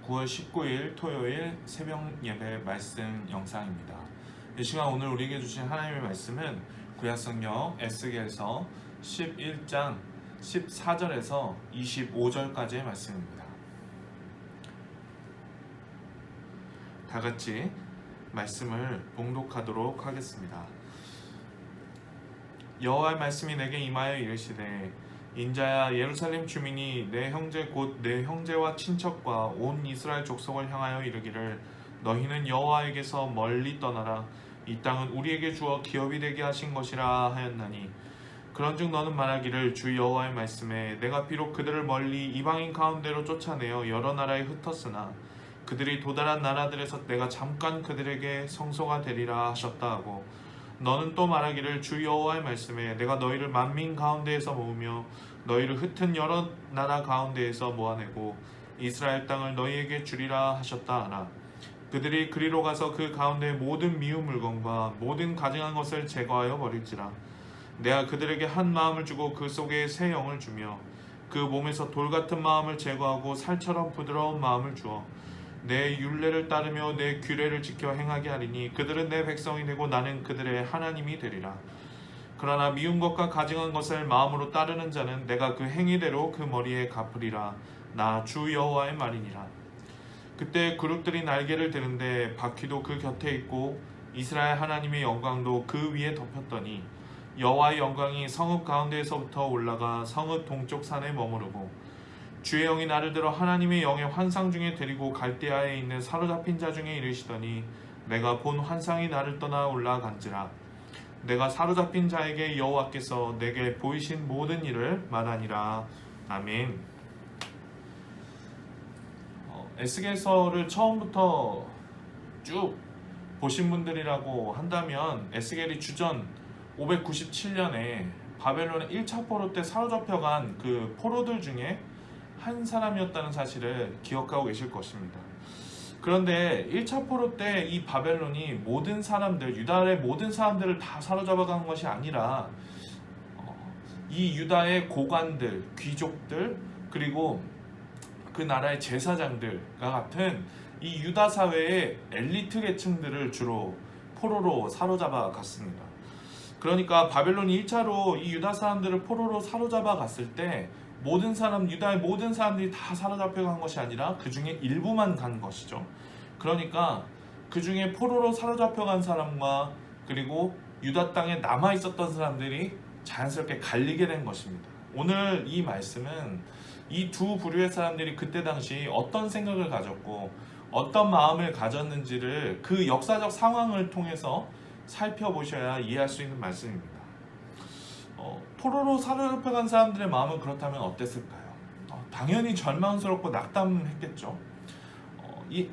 9월 19일 토요일 새벽 예배 말씀 영상입니다. 이 시간 오늘 우리에게 주신 하나님의 말씀은 구약성경 에스겔서 11장 14절에서 25절까지의 말씀입니다. 다 같이 말씀을 봉독하도록 하겠습니다. 여호와의 말씀이 내게 임하여 이르시되 인자야, 예루살렘 주민이 내 형제 곧 내 형제와 친척과 온 이스라엘 족속을 향하여 이르기를 너희는 여호와에게서 멀리 떠나라. 이 땅은 우리에게 주어 기업이 되게 하신 것이라 하였나니 그런즉 너는 말하기를 주 여호와의 말씀에 내가 비록 그들을 멀리 이방인 가운데로 쫓아내어 여러 나라에 흩었으나 그들이 도달한 나라들에서 내가 잠깐 그들에게 성소가 되리라 하셨다 하고 너는 또 말하기를 주 여호와의 말씀에 내가 너희를 만민 가운데에서 모으며 너희를 흩은 여러 나라 가운데에서 모아내고 이스라엘 땅을 너희에게 주리라 하셨다 하나 그들이 그리로 가서 그 가운데 모든 미운 물건과 모든 가증한 것을 제거하여 버릴지라 내가 그들에게 한 마음을 주고 그 속에 새 영을 주며 그 몸에서 돌 같은 마음을 제거하고 살처럼 부드러운 마음을 주어 내 율례를 따르며 내 규례를 지켜 행하게 하리니 그들은 내 백성이 되고 나는 그들의 하나님이 되리라. 그러나 미운 것과 가증한 것을 마음으로 따르는 자는 내가 그 행위대로 그 머리에 갚으리라. 나 주 여호와의 말이니라. 그때 그룹들이 날개를 드는데 바퀴도 그 곁에 있고 이스라엘 하나님의 영광도 그 위에 덮였더니 여호와의 영광이 성읍 가운데에서부터 올라가 성읍 동쪽 산에 머무르고 주의 영이 나를 들어 하나님의 영의 환상 중에 데리고 갈대아에 있는 사로잡힌 자 중에 이르시더니 내가 본 환상이 나를 떠나 올라간지라 내가 사로잡힌 자에게 여호와께서 내게 보이신 모든 일을 말하니라. 아멘. 에스겔서를 처음부터 쭉 보신 분들이라고 한다면 에스겔이 주전 597년에 바벨론의 1차 포로 때 사로잡혀간 그 포로들 중에 한 사람이었다는 사실을 기억하고 계실 것입니다. 그런데 1차 포로 때 이 바벨론이 모든 사람들, 유다의 모든 사람들을 다 사로잡아간 것이 아니라 이 유다의 고관들, 귀족들, 그리고 그 나라의 제사장들과 같은 이 유다 사회의 엘리트 계층들을 주로 포로로 사로잡아 갔습니다. 그러니까 바벨론이 1차로 이 유다 사람들을 포로로 사로잡아 갔을 때 모든 사람, 유다의 모든 사람들이 다 사로잡혀 간 것이 아니라 그 중에 일부만 간 것이죠. 그러니까 그 중에 포로로 사로잡혀 간 사람과 그리고 유다 땅에 남아 있었던 사람들이 자연스럽게 갈리게 된 것입니다. 오늘 이 말씀은 이 두 부류의 사람들이 그때 당시 어떤 생각을 가졌고 어떤 마음을 가졌는지를 그 역사적 상황을 통해서 살펴보셔야 이해할 수 있는 말씀입니다. 포로로 사로잡혀간 사람들의 마음은 그렇다면 어땠을까요? 당연히 절망스럽고 낙담했겠죠.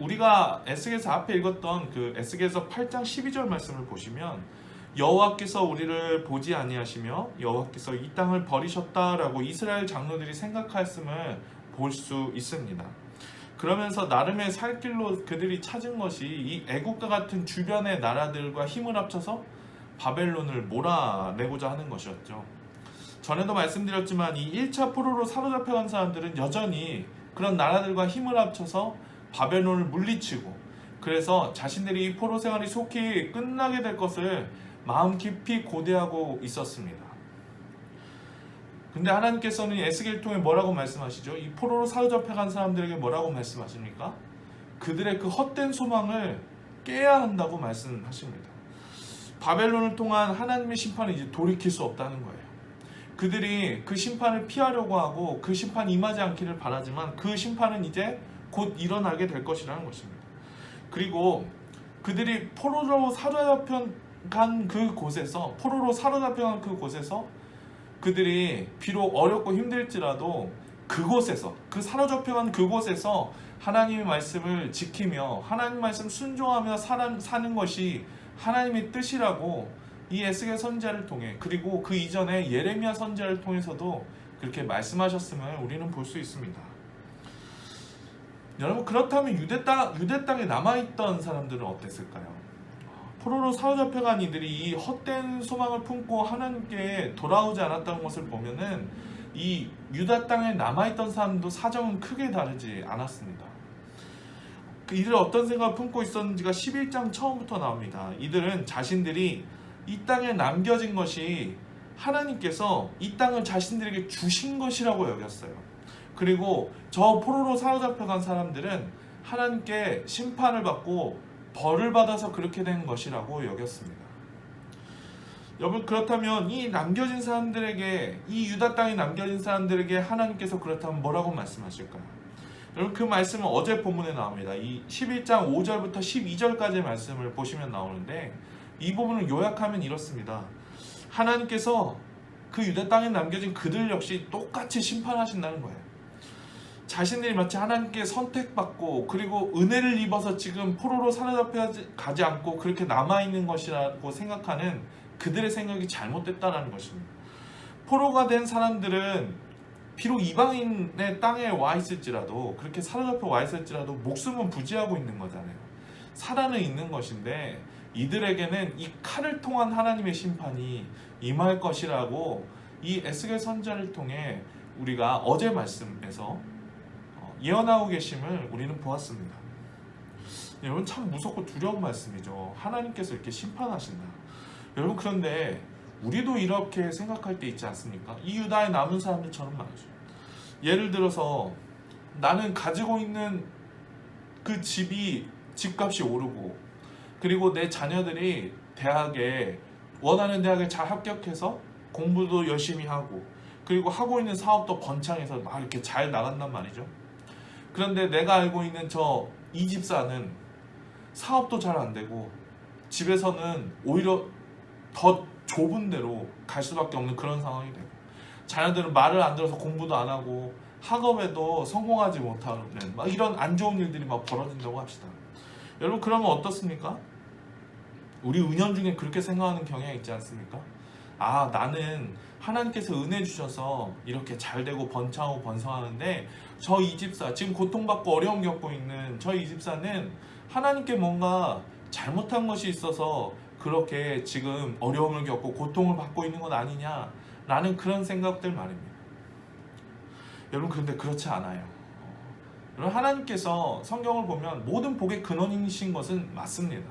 우리가 에스겔서 앞에 읽었던 그 에스겔서 8장 12절 말씀을 보시면 여호와께서 우리를 보지 아니하시며 여호와께서 이 땅을 버리셨다라고 이스라엘 장로들이 생각하였음을 볼 수 있습니다. 그러면서 나름의 살 길로 그들이 찾은 것이 이 애국과 같은 주변의 나라들과 힘을 합쳐서 바벨론을 몰아내고자 하는 것이었죠. 전에도 말씀드렸지만 이 1차 포로로 사로잡혀간 사람들은 여전히 그런 나라들과 힘을 합쳐서 바벨론을 물리치고 그래서 자신들이 이 포로 생활이 속히 끝나게 될 것을 마음 깊이 고대하고 있었습니다. 근데 하나님께서는 에스겔을 통해 뭐라고 말씀하시죠? 이 포로로 사로잡혀간 사람들에게 뭐라고 말씀하십니까? 그들의 그 헛된 소망을 깨야 한다고 말씀하십니다. 바벨론을 통한 하나님의 심판은 이제 돌이킬 수 없다는 거예요. 그들이 그 심판을 피하려고 하고 그 심판이 임하지 않기를 바라지만 그 심판은 이제 곧 일어나게 될 것이라는 것입니다. 그리고 그들이 포로로 사로잡혀간 그곳에서 그들이 비록 어렵고 힘들지라도 그곳에서 그 사로잡혀간 그곳에서 하나님의 말씀을 지키며 하나님 말씀 순종하며 사는 것이 하나님의 뜻이라고 이 에스겔 선지자를 통해 그리고 그 이전에 예레미야 선지자를 통해서도 그렇게 말씀하셨음을 우리는 볼 수 있습니다. 여러분, 그렇다면 유대 땅에 남아있던 사람들은 어땠을까요? 포로로 사로잡혀간 이들이 이 헛된 소망을 품고 하나님께 돌아오지 않았다는 것을 보면은 이 유다 땅에 남아있던 사람도 사정은 크게 다르지 않았습니다. 이들은 어떤 생각을 품고 있었는지가 11장 처음부터 나옵니다. 이들은 자신들이 이 땅에 남겨진 것이 하나님께서 이 땅을 자신들에게 주신 것이라고 여겼어요. 그리고 저 포로로 사로잡혀간 사람들은 하나님께 심판을 받고 벌을 받아서 그렇게 된 것이라고 여겼습니다. 여러분, 그렇다면 이 남겨진 사람들에게, 이 유다 땅에 남겨진 사람들에게 하나님께서 그렇다면 뭐라고 말씀하실까요? 여러분, 그 말씀은 어제 본문에 나옵니다. 이 11장 5절부터 12절까지의 말씀을 보시면 나오는데, 이 부분을 요약하면 이렇습니다. 하나님께서 그 유다 땅에 남겨진 그들 역시 똑같이 심판하신다는 거예요. 자신들이 마치 하나님께 선택받고 그리고 은혜를 입어서 지금 포로로 사로잡혀 가지 않고 그렇게 남아있는 것이라고 생각하는 그들의 생각이 잘못됐다는 것입니다. 포로가 된 사람들은 비록 이방인의 땅에 와 있을지라도, 그렇게 사로잡혀 와 있을지라도 목숨은 부지하고 있는 거잖아요. 살아는 있는 것인데 이들에게는 이 칼을 통한 하나님의 심판이 임할 것이라고 이 에스겔 선지자를 통해 우리가 어제 말씀에서 예언하고 계심을 우리는 보았습니다. 여러분, 참 무섭고 두려운 말씀이죠. 하나님께서 이렇게 심판하신다. 여러분, 그런데 우리도 이렇게 생각할 때 있지 않습니까? 이 유다에 남은 사람들처럼 말이죠. 예를 들어서 나는 가지고 있는 그 집값이 오르고, 그리고 내 자녀들이 원하는 대학에 잘 합격해서 공부도 열심히 하고, 그리고 하고 있는 사업도 번창해서 막 이렇게 잘 나간단 말이죠. 그런데 내가 알고 있는 이 집사는 사업도 잘 안 되고 집에서는 오히려 더 좁은 데로 갈 수밖에 없는 그런 상황이 되고, 자녀들은 말을 안 들어서 공부도 안 하고 학업에도 성공하지 못하는 막 이런 안 좋은 일들이 막 벌어진다고 합시다. 여러분, 그러면 어떻습니까? 우리 은연중에 그렇게 생각하는 경향이 있지 않습니까? 아, 나는 하나님께서 은혜 주셔서 이렇게 잘 되고 번창하고 번성하는데 저 이 집사, 지금 고통받고 어려움 겪고 있는 저 이 집사는 하나님께 뭔가 잘못한 것이 있어서 그렇게 지금 어려움을 겪고 고통을 받고 있는 건 아니냐라는 그런 생각들 말입니다. 여러분, 그런데 그렇지 않아요. 여러분, 하나님께서 성경을 보면 모든 복의 근원이신 것은 맞습니다.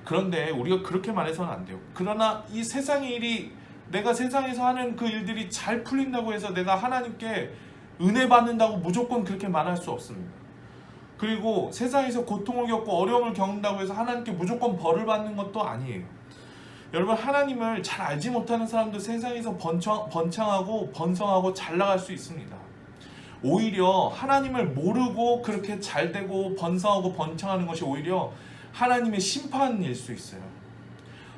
그런데 우리가 그렇게 말해서는 안 돼요. 그러나 이 세상의 일이, 내가 세상에서 하는 그 일들이 잘 풀린다고 해서 내가 하나님께 은혜 받는다고 무조건 그렇게 말할 수 없습니다. 그리고 세상에서 고통을 겪고 어려움을 겪는다고 해서 하나님께 무조건 벌을 받는 것도 아니에요. 여러분, 하나님을 잘 알지 못하는 사람도 세상에서 번창하고 번성하고 잘 나갈 수 있습니다. 오히려 하나님을 모르고 그렇게 잘 되고 번성하고 번창하는 것이 오히려 하나님의 심판일 수 있어요.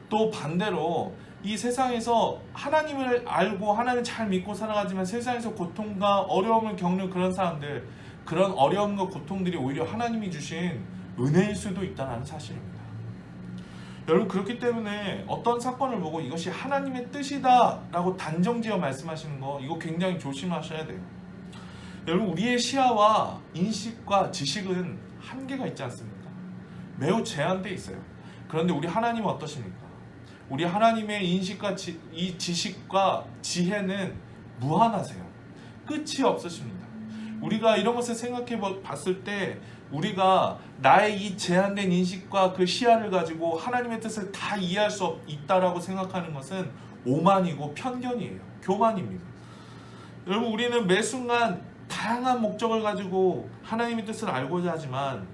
또 반대로 이 세상에서 하나님을 알고 하나님을 잘 믿고 살아가지만 세상에서 고통과 어려움을 겪는 그런 사람들, 그런 어려움과 고통들이 오히려 하나님이 주신 은혜일 수도 있다는 사실입니다. 여러분, 그렇기 때문에 어떤 사건을 보고 이것이 하나님의 뜻이다 라고 단정지어 말씀하시는 거, 이거 굉장히 조심하셔야 돼요. 여러분, 우리의 시야와 인식과 지식은 한계가 있지 않습니까? 매우 제한되어 있어요. 그런데 우리 하나님은 어떠십니까? 우리 하나님의 인식과 이 지식과 지혜는 무한하세요. 끝이 없으십니다. 우리가 이런 것을 생각해 봤을 때 우리가 나의 이 제한된 인식과 그 시야를 가지고 하나님의 뜻을 다 이해할 수 있다라고 생각하는 것은 오만이고 편견이에요. 교만입니다. 여러분, 우리는 매 순간 다양한 목적을 가지고 하나님의 뜻을 알고자 하지만,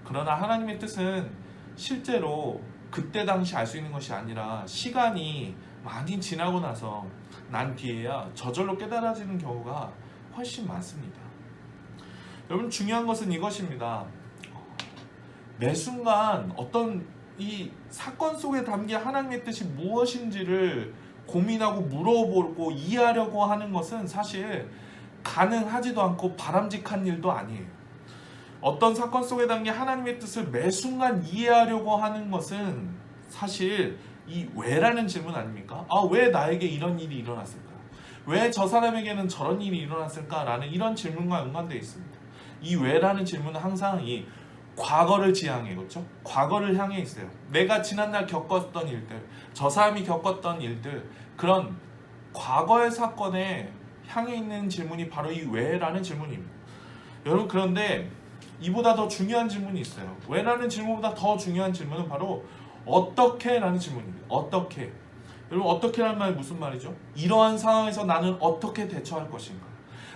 그러나 하나님의 뜻은 실제로 그때 당시 알 수 있는 것이 아니라 시간이 많이 지나고 나서 난 뒤에야 저절로 깨달아지는 경우가 훨씬 많습니다. 여러분, 중요한 것은 이것입니다. 매 순간 어떤 이 사건 속에 담긴 하나님의 뜻이 무엇인지를 고민하고 물어보고 이해하려고 하는 것은 사실 가능하지도 않고 바람직한 일도 아니에요. 어떤 사건 속에 담긴 하나님의 뜻을 매 순간 이해하려고 하는 것은 사실 이 왜라는 질문 아닙니까? 아, 왜 나에게 이런 일이 일어났을까? 왜 저 사람에게는 저런 일이 일어났을까? 라는 이런 질문과 연관되어 있습니다. 이 왜라는 질문은 항상 이 과거를 지향해, 그렇죠? 과거를 향해 있어요. 내가 지난날 겪었던 일들, 저 사람이 겪었던 일들, 그런 과거의 사건에 향해 있는 질문이 바로 이 왜라는 질문입니다. 여러분, 그런데 이보다 더 중요한 질문이 있어요. 왜라는 질문보다 더 중요한 질문은 바로 어떻게 라는 질문입니다. 어떻게. 여러분 어떻게라는 말이 무슨 말이죠? 이러한 상황에서 나는 어떻게 대처할 것인가?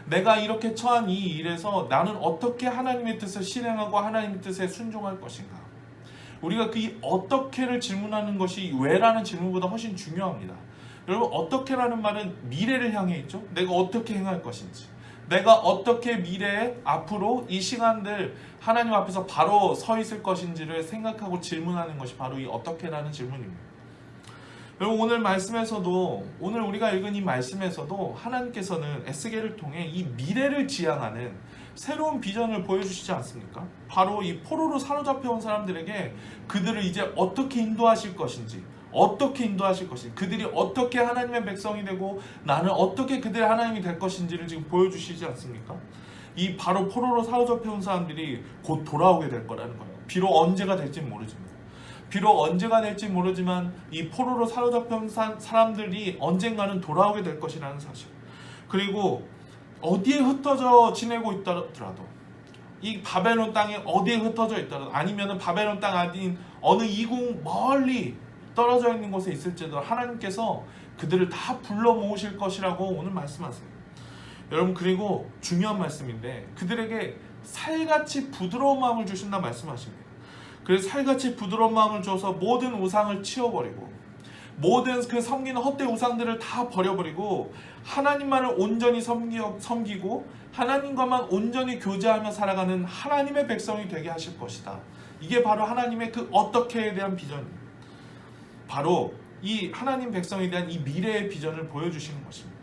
내가 이렇게 처한 이 일에서 나는 어떻게 하나님의 뜻을 실행하고 하나님의 뜻에 순종할 것인가? 우리가 그 어떻게를 질문하는 것이 왜라는 질문보다 훨씬 중요합니다. 여러분 어떻게라는 말은 미래를 향해 있죠. 내가 어떻게 행할 것인지, 내가 어떻게 미래에 앞으로 이 시간들 하나님 앞에서 바로 서 있을 것인지를 생각하고 질문하는 것이 바로 이 어떻게라는 질문입니다. 여러분 오늘 말씀에서도, 오늘 우리가 읽은 이 말씀에서도 하나님께서는 에스겔을 통해 이 미래를 지향하는 새로운 비전을 보여주시지 않습니까? 바로 이 포로로 사로잡혀온 사람들에게 그들을 이제 어떻게 인도하실 것인지, 그들이 어떻게 하나님의 백성이 되고 나는 어떻게 그들의 하나님이 될 것인지를 지금 보여주시지 않습니까? 이 바로 포로로 사로잡혀온 사람들이 곧 돌아오게 될 거라는 거예요. 비록 언제가 될지 모르지만 이 포로로 사로잡혀온 사람들이 언젠가는 돌아오게 될 것이라는 사실. 그리고 어디에 흩어져 지내고 있더라도, 이 바벨론 땅에 어디에 흩어져 있더라도, 아니면 바벨론 땅 아닌 어느 이국 멀리 떨어져 있는 곳에 있을지도 하나님께서 그들을 다 불러 모으실 것이라고 오늘 말씀하십니다. 여러분 그리고 중요한 말씀인데 그들에게 살같이 부드러운 마음을 주신다 말씀하십니다. 그래서 살같이 부드러운 마음을 줘서 모든 우상을 치워버리고 모든 그 섬기는 헛된 우상들을 다 버려버리고 하나님만을 온전히 섬기고 하나님과만 온전히 교제하며 살아가는 하나님의 백성이 되게 하실 것이다. 이게 바로 하나님의 그 어떻게에 대한 비전입니다. 바로 이 하나님 백성에 대한 이 미래의 비전을 보여주시는 것입니다.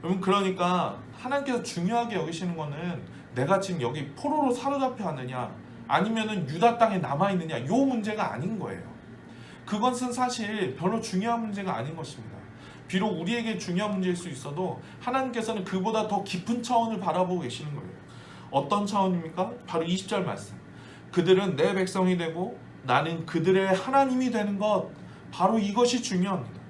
여러분 그러니까 하나님께서 중요하게 여기시는 거는 내가 지금 여기 포로로 사로잡혀 하느냐 아니면은 유다 땅에 남아있느냐 이 문제가 아닌 거예요. 그것은 사실 별로 중요한 문제가 아닌 것입니다. 비록 우리에게 중요한 문제일 수 있어도 하나님께서는 그보다 더 깊은 차원을 바라보고 계시는 거예요. 어떤 차원입니까? 바로 20절 말씀. 그들은 내 백성이 되고 나는 그들의 하나님이 되는 것, 바로 이것이 중요합니다.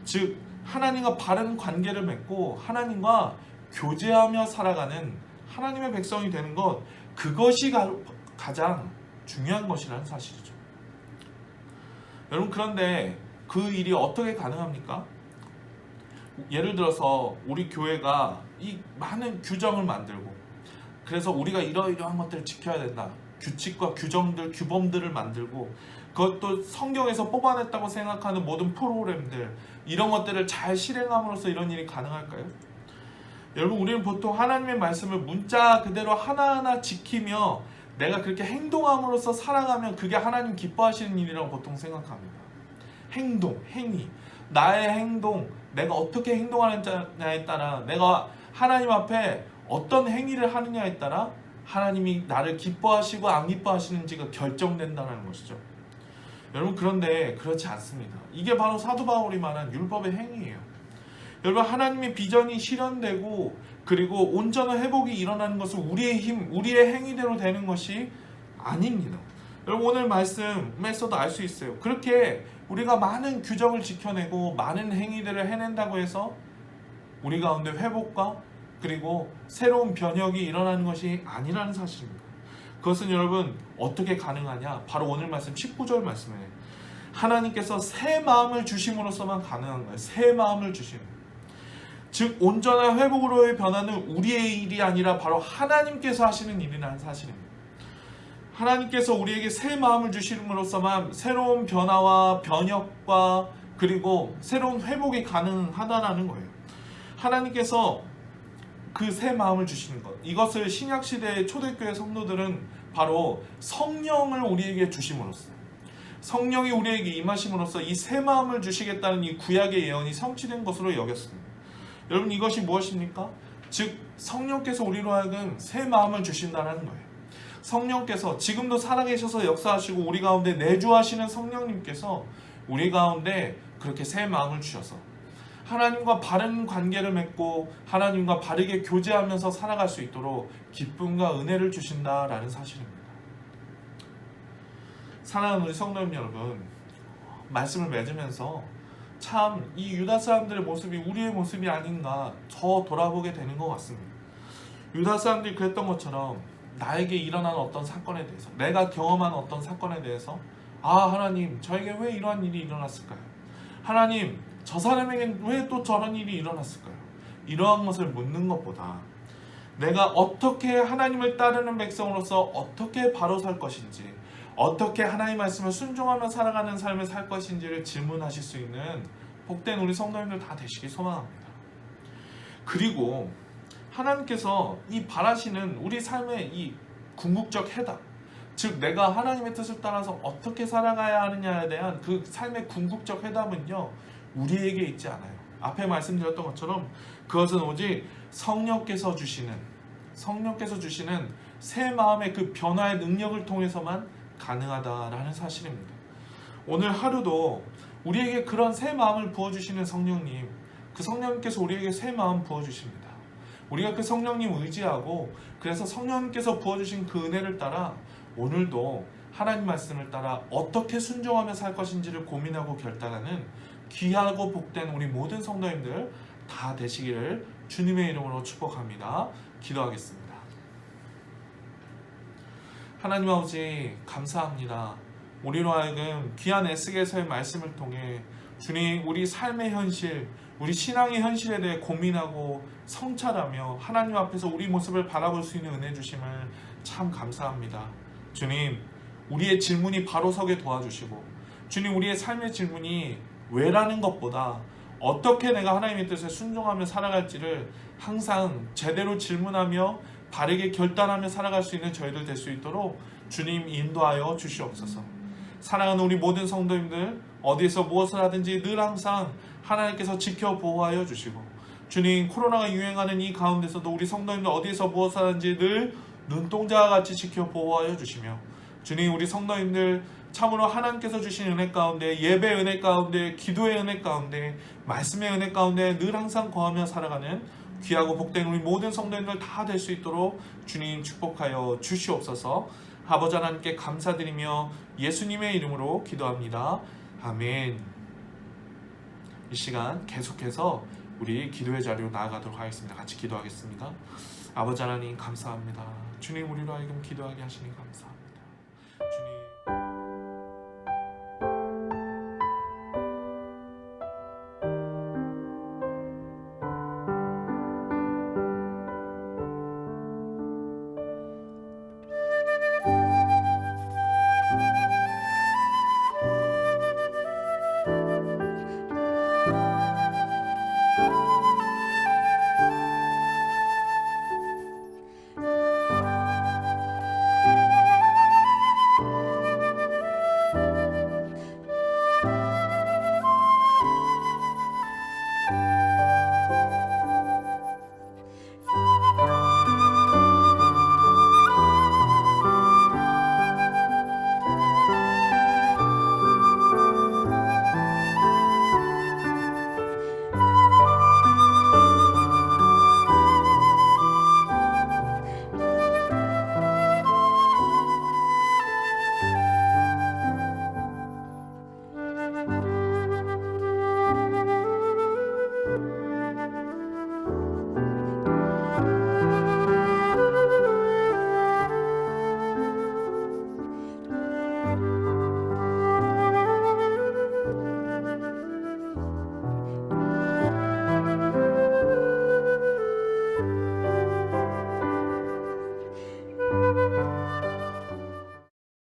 즉 하나님과 바른 관계를 맺고 하나님과 교제하며 살아가는 하나님의 백성이 되는 것, 그것이 가장 중요한 것이라는 사실이죠. 여러분 그런데 그 일이 어떻게 가능합니까? 예를 들어서 우리 교회가 이 많은 규정을 만들고 그래서 우리가 이러이러한 것들을 지켜야 된다. 규칙과 규정들, 규범들을 만들고 그것도 성경에서 뽑아냈다고 생각하는 모든 프로그램들, 이런 것들을 잘 실행함으로써 이런 일이 가능할까요? 여러분 우리는 보통 하나님의 말씀을 문자 그대로 하나하나 지키며 내가 그렇게 행동함으로써 살아가면 그게 하나님 기뻐하시는 일이라고 보통 생각합니다. 행동, 행위, 나의 행동, 내가 어떻게 행동하느냐에 따라, 내가 하나님 앞에 어떤 행위를 하느냐에 따라 하나님이 나를 기뻐하시고 안 기뻐하시는지가 결정된다는 것이죠. 여러분 그런데 그렇지 않습니다. 이게 바로 사도 바울이 말한 율법의 행위예요. 여러분 하나님의 비전이 실현되고 그리고 온전한 회복이 일어나는 것은 우리의 힘, 우리의 행위대로 되는 것이 아닙니다. 여러분 오늘 말씀에서도 알 수 있어요. 그렇게 우리가 많은 규정을 지켜내고 많은 행위들을 해낸다고 해서 우리 가운데 회복과 그리고 새로운 변혁이 일어나는 것이 아니라는 사실입니다. 그것은 여러분 어떻게 가능하냐? 바로 오늘 말씀 19절 말씀에 하나님께서 새 마음을 주심으로써만 가능한 거예요. 새 마음을 주심. 즉 온전한 회복으로의 변화는 우리의 일이 아니라 바로 하나님께서 하시는 일이라는 사실입니다. 하나님께서 우리에게 새 마음을 주심으로써만 새로운 변화와 변혁과 그리고 새로운 회복이 가능하다는 거예요. 하나님께서 그 새 마음을 주시는 것, 이것을 신약시대의 초대교회 성도들은 바로 성령을 우리에게 주심으로써, 성령이 우리에게 임하심으로써 이 새 마음을 주시겠다는 이 구약의 예언이 성취된 것으로 여겼습니다. 여러분 이것이 무엇입니까? 즉 성령께서 우리로 하여금 새 마음을 주신다는 거예요. 성령께서 지금도 살아계셔서 역사하시고 우리 가운데 내주하시는 성령님께서 우리 가운데 그렇게 새 마음을 주셔서 하나님과 바른 관계를 맺고 하나님과 바르게 교제하면서 살아갈 수 있도록 기쁨과 은혜를 주신다라는 사실입니다. 사랑하는 우리 성도님 여러분, 말씀을 맺으면서 참 이 유다 사람들의 모습이 우리의 모습이 아닌가 더 돌아보게 되는 것 같습니다. 유다 사람들이 그랬던 것처럼 나에게 일어난 어떤 사건에 대해서, 내가 경험한 어떤 사건에 대해서, 아 하나님 저에게 왜 이러한 일이 일어났을까요? 하나님 저 사람에겐 왜 또 저런 일이 일어났을까요? 이러한 것을 묻는 것보다 내가 어떻게 하나님을 따르는 백성으로서 어떻게 바로 살 것인지, 어떻게 하나님의 말씀을 순종하며 살아가는 삶을 살 것인지를 질문하실 수 있는 복된 우리 성도님들 다 되시길 소망합니다. 그리고 하나님께서 이 바라시는 우리 삶의 이 궁극적 해답, 즉 내가 하나님의 뜻을 따라서 어떻게 살아가야 하느냐에 대한 그 삶의 궁극적 해답은요, 우리에게 있지 않아요. 앞에 말씀드렸던 것처럼 그것은 오직 성령께서 주시는 새 마음의 그 변화의 능력을 통해서만 가능하다라는 사실입니다. 오늘 하루도 우리에게 그런 새 마음을 부어주시는 성령님, 그 성령님께서 우리에게 새 마음 부어주십니다. 우리가 그 성령님 의지하고, 그래서 성령님께서 부어주신 그 은혜를 따라 오늘도 하나님 말씀을 따라 어떻게 순종하며 살 것인지를 고민하고 결단하는 귀하고 복된 우리 모든 성도님들 다 되시기를 주님의 이름으로 축복합니다. 기도하겠습니다. 하나님 아버지 감사합니다. 우리로 하여금 귀한 에스겔서의 말씀을 통해 주님 우리 삶의 현실, 우리 신앙의 현실에 대해 고민하고 성찰하며 하나님 앞에서 우리 모습을 바라볼 수 있는 은혜 주심을 참 감사합니다. 주님, 우리의 질문이 바로 서게 도와주시고, 주님 우리의 삶의 질문이 왜라는 것보다 어떻게 내가 하나님의 뜻에 순종하며 살아갈지를 항상 제대로 질문하며 바르게 결단하며 살아갈 수 있는 저희들 될 수 있도록 주님 인도하여 주시옵소서. 사랑하는 우리 모든 성도님들, 어디에서 무엇을 하든지 늘 항상 하나님께서 지켜 보호하여 주시고, 주님 코로나가 유행하는 이 가운데서도 우리 성도님들 어디에서 무엇을 하든지 늘 눈동자와 같이 지켜 보호하여 주시며, 주님 우리 성도님들 참으로 하나님께서 주신 은혜 가운데, 예배 은혜 가운데, 기도의 은혜 가운데, 말씀의 은혜 가운데 늘 항상 거하며 살아가는 귀하고 복된 우리 모든 성도님들 다 될 수 있도록 주님 축복하여 주시옵소서. 아버지 하나님께 감사드리며 예수님의 이름으로 기도합니다. 아멘. 이 시간 계속해서 우리 기도의 자리로 나아가도록 하겠습니다. 같이 기도하겠습니다. 아버지 하나님 감사합니다. 주님 우리로 하여금 기도하게 하시니 감사합니다.